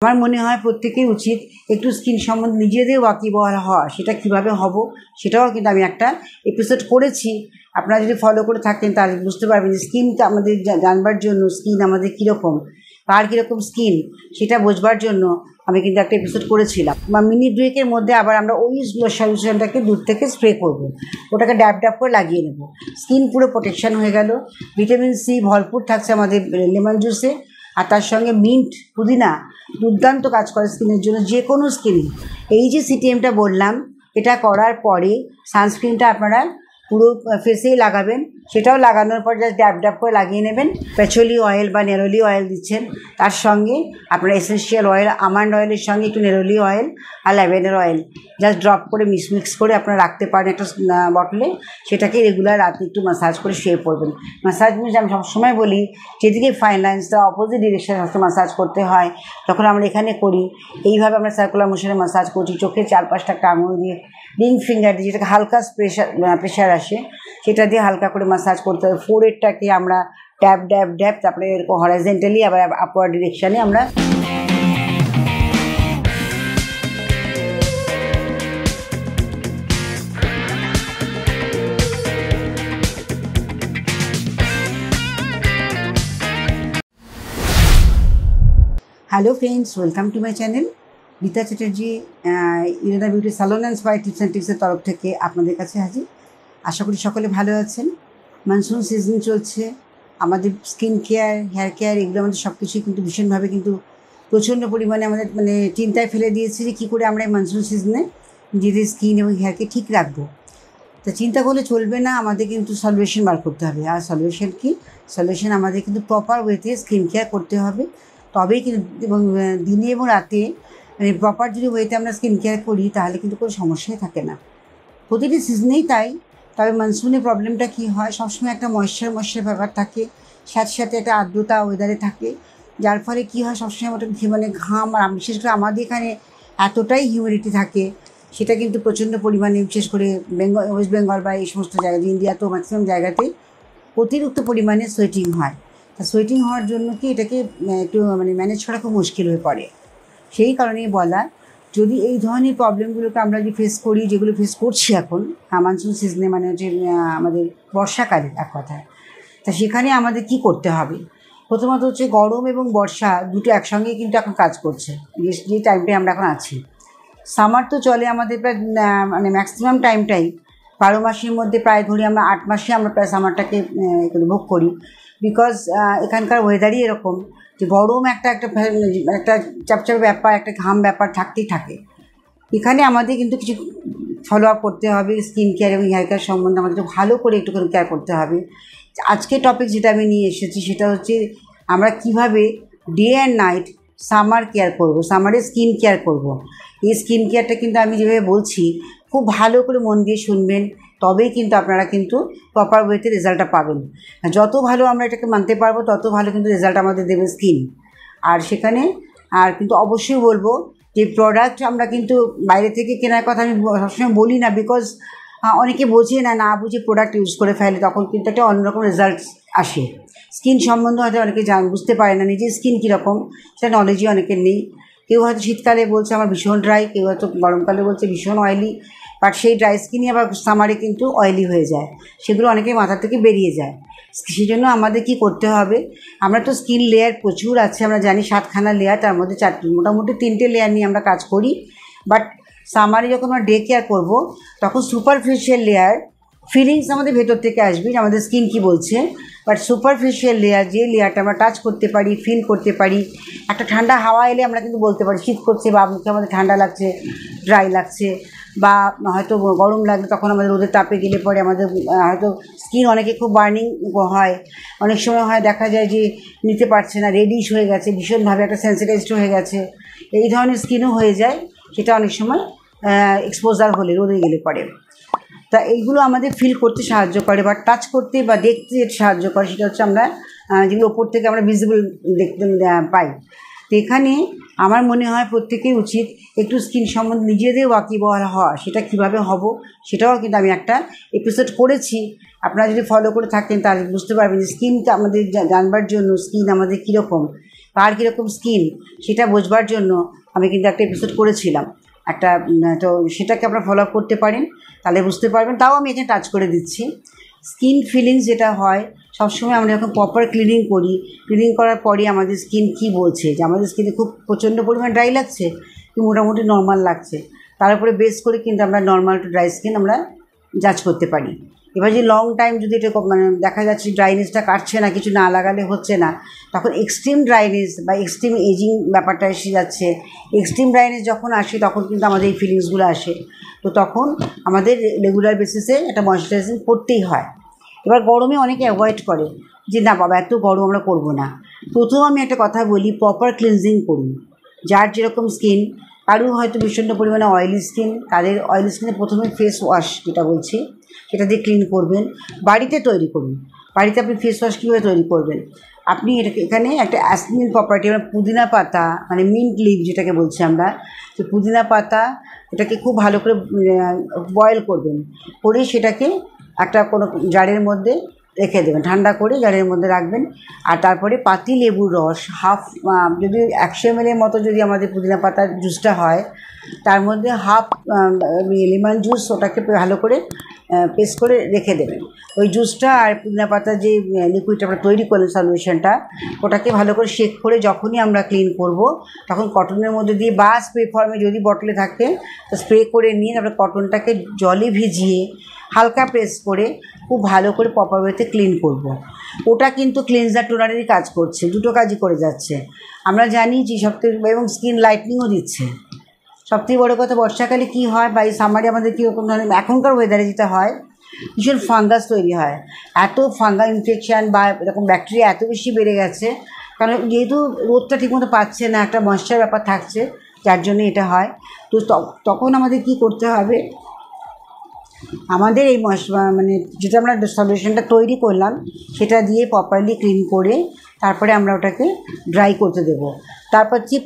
আমার মনে হয় প্রত্যেকেই উচিত একটু স্কিন সম্বন্ধে নিজেদের ওয়াকিবহাল হওয়া। সেটা কীভাবে হব সেটাও কিন্তু আমি একটা এপিসোড করেছি। আপনারা যদি ফলো করে থাকেন তাহলে বুঝতে পারবেন যে স্কিনটা আমাদের জানবার জন্য, স্কিন আমাদের কীরকম, কার কীরকম স্কিন সেটা বোঝবার জন্য আমি কিন্তু একটা এপিসোড করেছিলাম। বা মিনিট দুয়েকের মধ্যে আবার আমরা ওই সলিউশনটাকে দূর থেকে স্প্রে করব, ওটাকে ড্যাব ড্যাব করে লাগিয়ে নেব। স্কিন পুরো প্রোটেকশান হয়ে গেল। ভিটামিন সি ভরপুর থাকছে আমাদের লেমন জুসে, আর তার সঙ্গে মিন্ট, পুদিনা দুর্দান্ত কাজ করে স্কিনের জন্য, যে কোনো স্কিনে। এই যে সিটিএমটা বললাম, এটা করার পরে সানস্ক্রিনটা আপনারা পুরো ফেসেই লাগাবেন। সেটাও লাগানোর পর জাস্ট ড্যাব ড্যাব করে লাগিয়ে নেবেন। পেচলি অয়েল বা নেরোলি অয়েল দিচ্ছেন, তার সঙ্গে আপনারা এসেন্সিয়াল অয়েল, আমন্ড অয়েলের সঙ্গে একটু নেরোলি অয়েল আর ল্যাভেন্ডার অয়েল জাস্ট ড্রপ করে মিক্স করে আপনারা রাখতে পারেন একটা বটলে। সেটাকে রেগুলার রাতে একটু ম্যাসাজ করে শুয়ে পড়বেন। ম্যাসাজ মিনস আমি সবসময় বলি, যেদিকে ফাইন লাইন্সটা অপোজিট ডিরেকশনে হচ্ছে ম্যাসাজ করতে হয়, তখন আমরা এখানে করি এইভাবে আমরা সার্কুলার মোশনে ম্যাসাজ করছি। চোখের চারপাশটা একটা আঙুল দিয়ে, রিং ফিঙ্গার দিয়ে, যেটাকে হালকা প্রেশার আসে সেটা দিয়ে হালকা করে ম্যাসাজ করতে হবে। ফোরহেডটাকে আমরা ড্যাব ড্যাব ড্যাব, তারপরে এরকম হরাইজেন্টালি আবার আপওয়ার্ড ডিরেকশানে আমরা hello friends, welcome to my channel. Rita Chatterjee Irena beauty salon and spa tips and ট্রিক্সের তরফ থেকে আপনাদের কাছে হাজির। আশা করি সকলে ভালো আছেন। মনসুন সিজন চলছে, আমাদের স্কিন কেয়ার, হেয়ার কেয়ার, এগুলো আমাদের সব কিছুই কিন্তু ভীষণভাবে কিন্তু প্রচণ্ড পরিমাণে আমাদের চিন্তায় ফেলে দিয়েছে যে কী করে আমরা এই মনসুন সিজনে নিজেদের স্কিন এবং হেয়ারকে ঠিক রাখবো। তা চিন্তা করলে চলবে না, আমাদের কিন্তু সলিউশন বার করতে হবে। আর সলিউশন কি? সলিউশন আমাদের কিন্তু প্রপার ওয়েতে স্কিন কেয়ার করতে হবে, তবেই কিন্তু। এবং দিনে এবং রাতে প্রপার যদি ওয়েতে আমরা স্কিন কেয়ার করি তাহলে কিন্তু কোনো সমস্যাই থাকে না, প্রতিটি সিজনেই তাই। তবে মনসুনের প্রবলেমটা কী হয়, সবসময় একটা ময়েশ্চার ব্যাপার থাকে, সাথে সাথে একটা আর্দ্রতা ওয়েদারে থাকে, যার ফলে কী হয় সবসময় ওটা ঘাম, আর বিশেষ করে আমাদের এখানে এতটাই হিউমিডিটি থাকে, সেটা কিন্তু প্রচণ্ড পরিমাণে, বিশেষ করে ওয়েস্ট বেঙ্গল বা এই সমস্ত জায়গায়, ইন্ডিয়া তো ম্যাক্সিমাম জায়গাতে অতিরিক্ত পরিমাণে সোয়েটিং হয়। তা সোয়েটিং হওয়ার জন্য কি এটাকে একটু ম্যানেজ করা খুব মুশকিল হয়ে পড়ে। সেই কারণেই বলা, যদি এই ধরনের প্রবলেমগুলোকে আমরা যদি ফেস করি, যেগুলো ফেস করছি এখন মনসুন সিজনে, যে আমাদের বর্ষাকালে এক কথায়, তা সেখানে আমাদের কি করতে হবে? প্রথমত হচ্ছে গরম এবং বর্ষা দুটো একসঙ্গেই কিন্তু এখন কাজ করছে, যে টাইমটায় আমরা এখন আছি। সামার তো চলে আমাদের প্রায় ম্যাক্সিমাম টাইমটাই 12 মাসের মধ্যে, প্রায় ধরি আমরা 8 মাসে আমরা প্রায় সামারটাকে ভোগ করি। বিকজ এখানকার ওয়েদারই এরকম যে গরম একটা চাপচাপে ব্যাপার, একটা ঘাম ব্যাপার থাকতেই থাকে। এখানে আমাদের কিন্তু কিছু ফলো আপ করতে হবে। স্কিন কেয়ার এবং হেয়ার কেয়ার সম্বন্ধে আমাদের ভালো করে একটু কেয়ার করতে হবে। আজকের টপিক যেটা আমি নিয়ে এসেছি সেটা হচ্ছে আমরা কিভাবে day and night summer care করবো, সামারে স্কিন কেয়ার করবো। এই স্কিন কেয়ারটা কিন্তু আমি যেভাবে বলছি খুব ভালো করে মন দিয়ে শুনবেন, তবেই কিন্তু আপনারা কিন্তু প্রপার ওয়েতে রেজাল্টটা পাবেন। যত ভালো আমরা এটাকে মানতে পারবো তত ভালো কিন্তু রেজাল্ট আমাদের দেবে স্কিন। আর সেখানে কিন্তু অবশ্যই বলবো যে প্রোডাক্ট আমরা কিন্তু বাইরে থেকে কেনার কথা আমি সবসময় বলি না, বিকজ অনেকে বোঝে না বুঝে প্রোডাক্ট ইউজ করে ফেলে, তখন কিন্তু একটা অন্যরকম রেজাল্ট আসে। স্কিন সম্বন্ধে হয়তো অনেকে বুঝতে পারে না, নিজের স্কিন কীরকম সেটা নলেজই অনেকের নেই। কেউ হয়তো শীতকালে বলছে আমার ভীষণ ড্রাই, কেউ হয়তো গরমকালে বলছে ভীষণ অয়েলি, বাট সেই ড্রাই স্কিনই আবার সামারে কিন্তু অয়েলি হয়ে যায়, সেগুলো অনেকের মাথা থেকে বেরিয়ে যায়। সেই জন্য আমাদের কী করতে হবে, আমরা তো স্কিন লেয়ার প্রচুর আছে, আমরা জানি 7খানা লেয়ার, তার মধ্যে মোটামুটি 3টে লেয়ার নিয়ে আমরা কাজ করি। বাট সামারে যখন আমরা ডে কেয়ার করবো তখন সুপারফিশিয়াল লেয়ার ফিলিংস আমাদের ভেতর থেকে আসবে যে আমাদের স্কিন কী বলছে। বাট সুপারফিশিয়াল লেয়ার, যে লেয়ারটা আমরা টাচ করতে পারি, ফিল করতে পারি, একটা ঠান্ডা হাওয়া এলে আমরা কিন্তু বলতে পারি শীত করছে, বা মুখে আমাদের ঠান্ডা লাগছে, ড্রাই লাগছে, বা হয়তো গরম লাগলে তখন আমাদের রোদের তাপে গেলে পরে আমাদের হয়তো স্কিন অনেকে খুব বার্নিং হয়, অনেক সময় হয় দেখা যায় যে নিতে পারছে না, রেডিশ হয়ে গেছে, ভীষণভাবে একটা সেন্সিটাইজড হয়ে গেছে, এই ধরনের স্কিনও হয়ে যায়। সেটা অনেক সময় এক্সপোজার হলে, রোদে গেলে পরে। তা এইগুলো আমাদের ফিল করতে সাহায্য করে, বা টাচ করতে বা দেখতে সাহায্য করে, সেটা হচ্ছে আমরা যেগুলো ওপর থেকে আমরা ভিজিবল দেখতে পাই। তো এখানে আমার মনে হয় প্রত্যেকেই উচিত একটু স্কিন সম্বন্ধে নিজেদের ওয়াকিবহাল হওয়া। সেটা কীভাবে হব সেটাও কিন্তু আমি একটা এপিসোড করেছি। আপনারা যদি ফলো করে থাকেন তাহলে বুঝতে পারবেন যে স্কিনটা আমাদের জানবার জন্য, স্কিন আমাদের কীরকম, কার কীরকম স্কিন সেটা বোঝবার জন্য আমি কিন্তু একটা এপিসোড করেছিলাম একটা, তো সেটাকে আপনারা ফলো আপ করতে পারেন, তাহলে বুঝতে পারবেন। তাও আমি এখানে টাচ করে দিচ্ছি। স্কিন ফিলিংস যেটা হয় সবসময় আমরা যখন প্রপার ক্লিনিং করি, ক্লিনিং করার পরই আমাদের স্কিন কী বলছে যে আমাদের স্কিনে খুব প্রচণ্ড পরিমাণ ড্রাই লাগছে কি মোটামুটি নর্মাল লাগছে, তার উপরে বেস করে কিন্তু আমরা নর্মাল টু ড্রাই স্কিন আমরা জাজ করতে পারি। এবার যদি লং টাইম যদি এটা মানে দেখা যাচ্ছে ড্রাইনেসটা কাটছে না, কিছু না লাগালে হচ্ছে না, তখন এক্সট্রিম ড্রাইনেস বা এক্সট্রিম এজিং ব্যাপারটা এসে যাচ্ছে। এক্সট্রিম ড্রাইনেস যখন আসে তখন কিন্তু আমাদের এই ফিলিংসগুলো আসে, তো তখন আমাদের রেগুলার বেসিসে একটা ময়েশ্চারাইজিং করতেই হয়। এবার গরমে অনেকে অ্যাভয়েড করে যে না বাবা এত গরম আমরা করবো না। প্রথম আমি একটা কথা বলি, প্রপার ক্লিনজিং করুন। যার যেরকম স্কিন, কারুর হয়তো ভীষণ পরিমাণে অয়েলি স্কিন, তাদের অয়েলি স্কিনে প্রথমে ফেস ওয়াশ যেটা বলছি সেটা দিয়ে ক্লিন করবেন। বাড়িতে তৈরি করুন। বাড়িতে আপনি ফেস ওয়াশ কীভাবে তৈরি করবেন, আপনি এখানে একটা অ্যাসমিন প্রপার্টি মানে পুদিনা পাতা মানে মিন্ট লিভ যেটাকে বলছি আমরা, তো পুদিনা পাতা এটাকে খুব ভালো করে বয়েল করবেন, করে সেটাকে একটা কোনো জারের মধ্যে রেখে দেবেন, ঠান্ডা করে জারের মধ্যে রাখবেন। আর তারপরে পাতি লেবুর রস হাফ, যদি 100 ml মতো যদি আমাদের পুদিনা পাতার জুসটা হয়, তার মধ্যে হাফ লেমন জুস ওটাকে ভালো করে পেস্ট করে রেখে দেবেন। ওই জুসটা আর পুদিনা পাতার যে লিকুইডটা আমরা তৈরি করলাম সলিউশনটা, ওটাকে ভালো করে শেক করে যখনই আমরা ক্লিন করব তখন কটনের মধ্যে দিয়ে বা স্প্রে ফর্মে যদি বটলে থাকে তো স্প্রে করে নিয়ে তারপরে কটনটাকে জলে ভিজিয়ে হালকা প্রেস করে খুব ভালো করে প্রপার ওয়েতে ক্লিন করব। ওটা কিন্তু ক্লিনজার টোনারেরই কাজ করছে, দুটো কাজই করে যাচ্ছে। আমরা জানি যে সবথেকে, এবং স্কিন লাইটনিংও দিচ্ছে। সবথেকে বড়ো কথা, বর্ষাকালে কী হয় বা এই সামারে আমাদের কীরকম ধরনের এখনকার ওয়েদারে যেটা হয় ভীষণ ফাঙ্গাস তৈরি হয়। এত ফাঙ্গাল ইনফেকশান বা এরকম ব্যাকটেরিয়া এত বেশি বেড়ে গেছে, কারণ যেহেতু রোদটা ঠিকমতো পাচ্ছে না, একটা ময়েশ্চার ব্যাপার থাকছে, যার জন্য এটা হয়। তো তখন আমাদের কি করতে হবে, আমাদের এই মানে যেটা আমরা সলিউশনটা তৈরি করলাম সেটা দিয়ে প্রপারলি ক্লিন করে তারপরে আমরা ওটাকে ড্রাই করতে দেবো। তারপর চিপ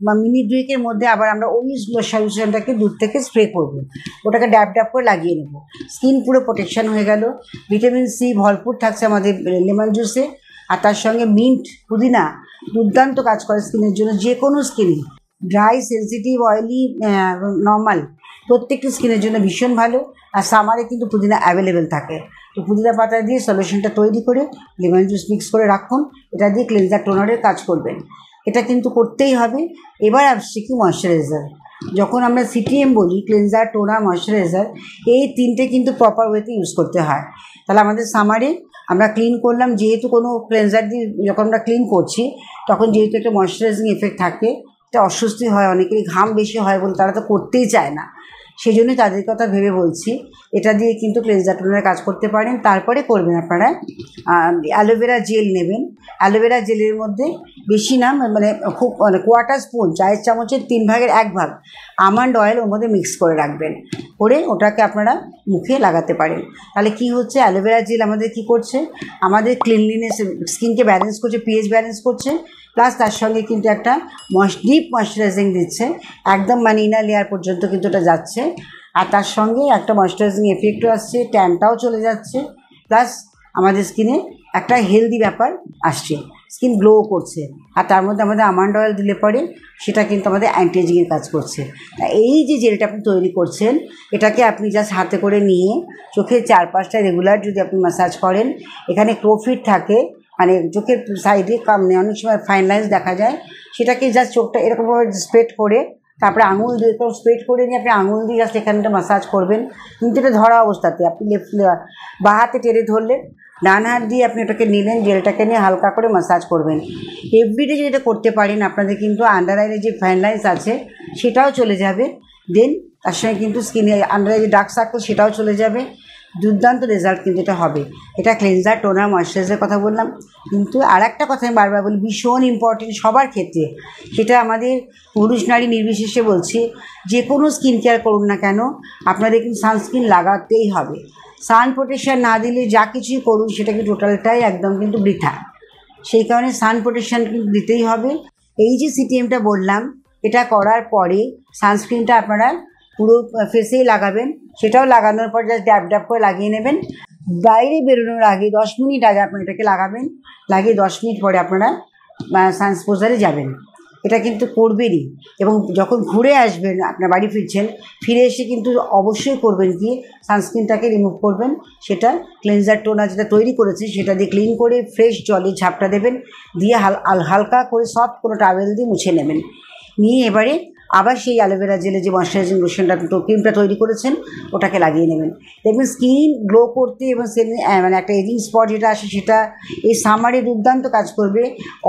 বা মিনিট 2 মধ্যে আবার আমরা ওই সলিউশনটাকে দূর থেকে স্প্রে করবো, ওটাকে ড্যাব ড্যাব করে লাগিয়ে নেবো। স্কিন পুরো প্রোটেকশান হয়ে গেল। ভিটামিন সি ভরপুর থাকছে আমাদের লেমন জুসে, আর তার সঙ্গে মিন্ট পুদিনা দুর্দান্ত কাজ করে স্কিনের জন্য, যে কোনো স্কিনে, ড্রাই, সেন্সিটিভ, অয়েলি, নর্মাল, প্রত্যেকটি স্কিনের জন্য ভীষণ ভালো। আর সামারে কিন্তু পুদিনা অ্যাভেলেবেল থাকে, তো পুদিনা পাতা দিয়ে সলিউশনটা তৈরি করে লেমন জুস মিক্স করে রাখুন, এটা দিয়ে ক্লিনজার টোনারের কাজ করবেন। এটা কিন্তু করতেই হবে। এবার আসছি কি ময়েশ্চারাইজার। যখন আমরা সিটিএম বলি, ক্লিনজার, টোনার, ময়েশ্চারাইজার, এই তিনটে কিন্তু প্রপার ওয়েতে ইউজ করতে হয়। তাহলে আমাদের সামারে আমরা ক্লিন করলাম, যেহেতু কোনো ক্লিনজার দিয়ে যখন আমরা ক্লিন করছি তখন যেহেতু একটা ময়েশ্চারাইজিং এফেক্ট থাকে, এটা অস্বস্তি হয়, অনেকেরই ঘাম বেশি হয় বলে তারা তো করতেই চায় না, সেই জন্যই তাদের কথা ভেবে বলছি। এটা দিয়ে কিন্তু ক্লিনজার টোনারের কাজ করতে পারেন। তারপরে করবেন আপনারা অ্যালোভেরা জেল নেবেন। অ্যালোভেরা জেলের মধ্যে বেশি না, মানে খুব মানে 1/4 স্পুন, চায়ের চামচের 3 ভাগের 1 ভাগ আমন্ড অয়েল ওর মধ্যে মিক্স করে রাখবেন, করে ওটাকে আপনারা মুখে লাগাতে পারেন। তাহলে কি হচ্ছে, অ্যালোভেরা জেল আমাদের কি করছে, আমাদের ক্লিনলিনেস, স্কিনকে ব্যালেন্স করছে, পিএইচ ব্যালেন্স করছে, প্লাস তার সঙ্গে কিন্তু একটা ডিপ ময়েশ্চারাইজিং দিচ্ছে, একদম মানে ইনার লেয়ার পর্যন্ত কিন্তু এটা যাচ্ছে। আর তার সঙ্গে একটা ময়েশ্চারাইজিং এফেক্টও আসছে, ট্যানটাও চলে যাচ্ছে, প্লাস আমাদের স্কিনে একটা হেলদি ব্যাপার আসছে, স্কিন গ্লো করছে। আর তার মধ্যে আমাদের আমন্ড অয়েল দিলে পরে সেটা কিন্তু আমাদের অ্যান্টি এজিংয়ের কাজ করছে। এই যে জেলটা আপনি তৈরি করছেন, এটাকে আপনি জাস্ট হাতে করে নিয়ে চোখের চারপাশটা রেগুলার যদি আপনি ম্যাসাজ করেন, এখানে ক্লোফিট থাকে, মানে চোখের সাইডে অনেক সময় ফাইন লাইন্স দেখা যায়, সেটাকে জাস্ট চোখটা এরকমভাবে স্প্রেড করে তারপরে আঙুল দিয়ে এরকম স্প্রেড করে নিয়ে আপনি আঙুল দিয়ে জাস্ট এখানটা ম্যাসাজ করবেন। কিন্তু এটা ধরা অবস্থাতে আপনি বা হাতে টেনে ধরলেন, ডান হাত দিয়ে আপনি ওটাকে নিলেন, জেলটাকে নিয়ে হালকা করে ম্যাসাজ করবেন। এভরিডে যদি এটা করতে পারেন আপনাদের কিন্তু আন্ডার আইলে যে ফাইন লাইন্স আছে সেটাও চলে যাবে, দেন তার সঙ্গে কিন্তু স্কিনে আন্ডার আই যে ডার্ক সার্কেল সেটাও চলে যাবে। দুর্দান্ত রেজাল্ট কিন্তু এটা হবে। এটা ক্লিনজার, টোনার, ময়েশ্চারাইজারের কথা বললাম, কিন্তু আর একটা কথা আমি বারবার বলি, ভীষণ ইম্পর্টেন্ট সবার ক্ষেত্রে, সেটা আমাদের পুরুষ নারী নির্বিশেষে বলছি, যে কোনো স্কিন কেয়ার করুন না কেন আপনাদের কিন্তু সানস্ক্রিন লাগাতেই হবে। সান প্রোটেকশান না দিলে যা কিছুই করুন সেটা কিন্তু টোটালটাই একদম কিন্তু বৃথা। সেই কারণে সান প্রোটেকশান কিন্তু দিতেই হবে। এই যে সিটিএমটা বললাম, এটা করার পরে সানস্ক্রিনটা আপনারা পুরো ফেসেই লাগাবেন, সেটাও লাগানোর পর জাস্ট ড্যাব ড্যাব করে লাগিয়ে নেবেন। বাইরে বেরোনোর আগে 10 মিনিট আগে আপনারা এটাকে লাগাবেন, লাগিয়ে 10 মিনিট পরে আপনারা সানস্পোজারে যাবেন, এটা কিন্তু করবেনই। এবং যখন ঘুরে আসবেন আপনার বাড়ি ফিরছেন, ফিরে এসে কিন্তু অবশ্যই করবেন কি সানস্ক্রিনটাকে রিমুভ করবেন, সেটা ক্লিনজার টোনার যেটা তৈরি করেছে সেটা দিয়ে ক্লিন করে ফ্রেশ জলে ঝাপটা দেবেন, দিয়ে হালকা করে সফট কোনো টাওয়েল দিয়ে মুছে নেবেন। নিয়ে এবারে আবার সেই অ্যালোভেরা জেলে যে ময়শ্চারাইজিং লোশনটা ক্রিমটা তৈরি করেছেন ওটাকে লাগিয়ে নেবেন। দেখবেন স্কিন গ্লো করতে এবং মানে একটা এজিং স্পট যেটা আসে সেটা এই সামারে দুর্দান্ত কাজ করবে।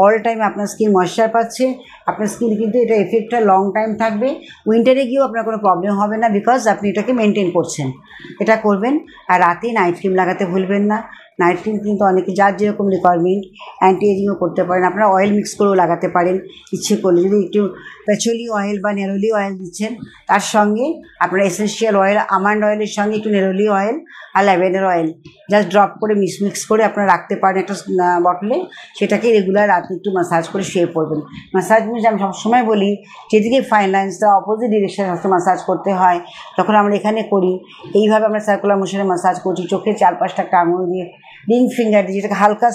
অল টাইম আপনার স্কিন ময়শ্চার পাচ্ছে, আপনার স্কিন কিন্তু এটা এফেক্টটা লং টাইম থাকবে। উইন্টারে গিয়েও আপনার কোনো প্রবলেম হবে না, বিকজ আপনি এটাকে মেনটেন করছেন। এটা করবেন। আর রাতে নাইট ক্রিম লাগাতে ভুলবেন না। নাইট ক্রিম কিন্তু অনেকে যার যেরকম রিকোয়ারমেন্ট, অ্যান্টি এজিংও করতে পারেন, আপনারা অয়েল মিক্স করেও লাগাতে পারেন ইচ্ছে করলে। যদি একটু প্যাচুলি অয়েল বা নেরোলি অয়েল দিচ্ছেন, তার সঙ্গে আপনারা এসেন্সিয়াল অয়েল, আমন্ড অয়েলের সঙ্গে একটু নেরোলি অয়েল আর ল্যাভেন্ডার অয়েল জাস্ট ড্রপ করে মিক্স করে আপনারা রাখতে পারেন একটা বটলে। সেটাকে রেগুলার রাতে একটু ম্যাসাজ করে শুয়ে পড়বেন। ম্যাসাজ মিনস আমি সবসময় বলি যেদিকে ফাইন লাইন্সটা অপোজিট ডিরেকশনে হয়তো ম্যাসাজ করতে হয়, তখন আমরা এখানে করি এইভাবে আমরা সার্কুলার মোশনে ম্যাসাজ করছি, চোখে 4-5টা একটা আঙুল দিয়ে রিং ফিঙ্গার দিয়ে, যেটাকে হালকা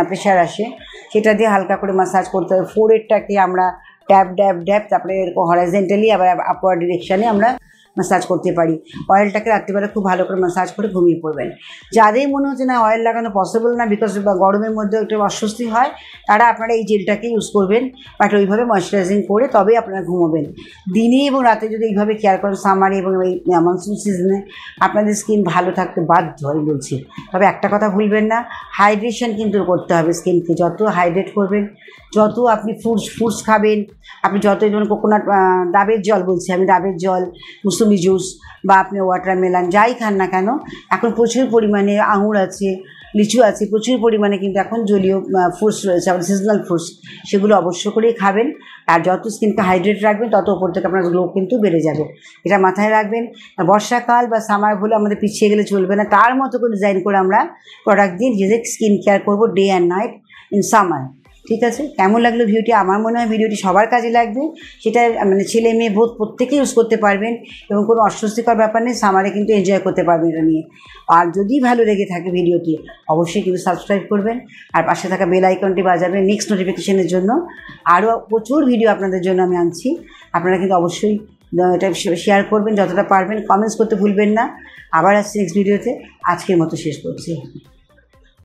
প্রেশার আসে সেটা দিয়ে হালকা করে ম্যাসাজ করতে হবে। ফোরহেডটাকে আমরা ড্যাব ড্যাব ড্যাব, তারপরে এরকম হরাইজেন্টালি আবার আপওয়ার্ড ডিরেকশানে আমরা ম্যাসাজ করতে পারি। অয়েলটাকে রাত্রিবেলা খুব ভালো করে ম্যাসাজ করে ঘুমিয়ে পড়বেন। যাদের মনে হচ্ছে না অয়েল লাগানো পসিবল না, বিকজ গরমের মধ্যে একটু অস্বস্তি হয়, তারা আপনারা এই জেলটাকে ইউজ করবেন, বাট ওইভাবে ময়শ্চারাইজিং করে তবেই আপনারা ঘুমোবেন। দিনে এবং রাতে যদি এইভাবে কেয়ার করেন, সামারে এবং এই মনসুন সিজনে আপনাদের স্কিন ভালো থাকতে বাধ্য, আমি বলছি। তবে একটা কথা ভুলবেন না, হাইড্রেশন কিন্তু করতে হবে স্কিনকে। যত হাইড্রেট করবেন, যত আপনি ফ্রুটস খাবেন, আপনি যত যেমন কোকোনাট, ডাবের জল বলছি আমি, ডাবের জল, মুসুম্বি জুস বা আপনি ওয়াটারমেলন যাই খান না কেন, এখন প্রচুর পরিমাণে আঙুর আছে, লিচু আছে, প্রচুর পরিমাণে কিন্তু এখন জলীয় ফ্রুটস রয়েছে, আমাদের সিজনাল ফ্রুটস, সেগুলো অবশ্য করেই খাবেন। আর যত স্কিনকে হাইড্রেট রাখবেন তত ওপর থেকে আপনার গ্লো কিন্তু বেড়ে যাবে, এটা মাথায় রাখবেন। বর্ষাকাল বা সামার হলে আমাদের পিছিয়ে গেলে চলবে না, তার মতো করে ডিজাইন করে আমরা প্রোডাক্ট দিয়ে নিজেদের স্কিন কেয়ার করবো day and night in summer. ঠিক আছে, কেমন লাগলো ভিডিওটি? আমার মনে হয় ভিডিওটি সবার কাজে লাগবে। সেটা মানে ছেলে মেয়ে বোধ প্রত্যেকেই ইউজ করতে পারবেন এবং কোনো অস্বস্তিকর ব্যাপার নেই, সামারে কিন্তু এনজয় করতে পারবেন এটা নিয়ে। আর যদি ভালো লেগে থাকে ভিডিওটি, অবশ্যই কিন্তু সাবস্ক্রাইব করবেন আর পাশে থাকা বেল আইকনটি বাজাবেন নেক্সট নোটিফিকেশনের জন্য। আরও প্রচুর ভিডিও আপনাদের জন্য আমি আনছি, আপনারা কিন্তু অবশ্যই এটা শেয়ার করবেন যতটা পারবেন, কমেন্টস করতে ভুলবেন না। আবার আসছি নেক্সট ভিডিওতে, আজকের মতো শেষ করছি।